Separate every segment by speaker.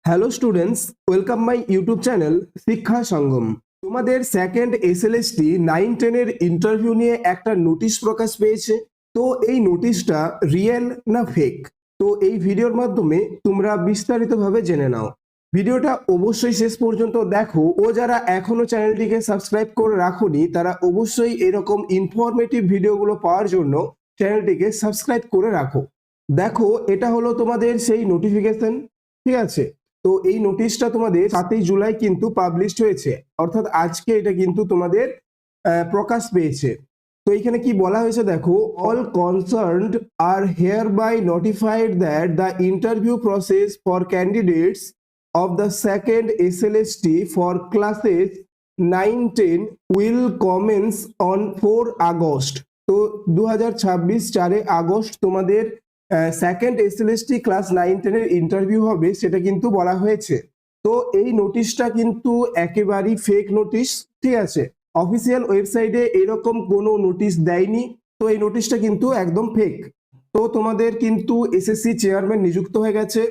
Speaker 1: Hello students, welcome my YouTube channel শিক্ষা সঙ্গম। তোমাদের second SLST 9-10 এর ইন্টারভিউ নিয়ে একটা নোটিশ প্রকাশ পেয়েছে। তো এই নোটিশটা রিয়েল না ফেক, তো এই ভিডিওর মাধ্যমে তোমরা বিস্তারিতভাবে জেনে নাও। ভিডিওটা অবশ্যই শেষ পর্যন্ত দেখো, ও যারা এখনো চ্যানেলটিকে সাবস্ক্রাইব করে রাখোনি তারা অবশ্যই এরকম ইনফরমেটিভ ভিডিওগুলো পাওয়ার জন্য চ্যানেলটিকে সাবস্ক্রাইব করে রাখো। দেখো, এটা হলো তোমাদের সেই নোটিফিকেশন, ঠিক আছে। তো এই নোটিশটা তোমাদের 7ই জুলাই কিন্তু পাবলিশড হয়েছে, অর্থাৎ আজকে এটা কিন্তু তোমাদের প্রকাশ পেয়েছে। তো এখানে কি বলা হয়েছে দেখো, all concerned are hereby notified that the interview process for candidates of the second SLST for classes 9-10 will commence on 4 August। তো 2026 4 আগস্ট তোমাদের সেকেন্ড এসএলএসটি ক্লাস 9-10 এর ইন্টারভিউ হবে, সেটা কিন্তু বলা হয়েছে। তো এই নোটিশটা কিন্তু একেবারেই ফেক নোটিশ, ঠিক আছে। অফিসিয়াল ওয়েবসাইটে এরকম কোনো নোটিশ দেয়নি, তো এই নোটিশটা কিন্তু একদম ফেক। তো তোমাদের কিন্তু এসএসসি চেয়ারম্যান নিযুক্ত হয়ে গেছে,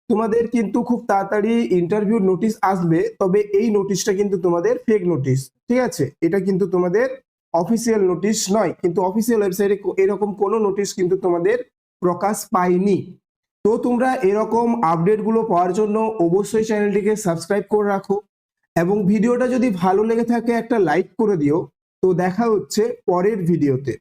Speaker 1: তোমাদের কিন্তু খুব তাড়াতাড়ি ইন্টারভিউ নোটিশ আসবে, তবে এই নোটিশটা কিন্তু তোমাদের ফেক নোটিশ, ঠিক আছে। এটা কিন্তু তোমাদের অফিসিয়াল নোটিশ নয়, কিন্তু অফিসিয়াল ওয়েবসাইটে এরকম কোনো নোটিশ কিন্তু তোমাদের প্রকাশ পায়নি। তো তোমরা এরকম আপডেটগুলো পাওয়ার জন্য অবশ্যই চ্যানেলটিকে সাবস্ক্রাইব করে রাখো, এবং ভিডিওটা যদি ভালো লেগে থাকে একটা লাইক করে দিও। তো দেখা হচ্ছে পরের ভিডিওতে।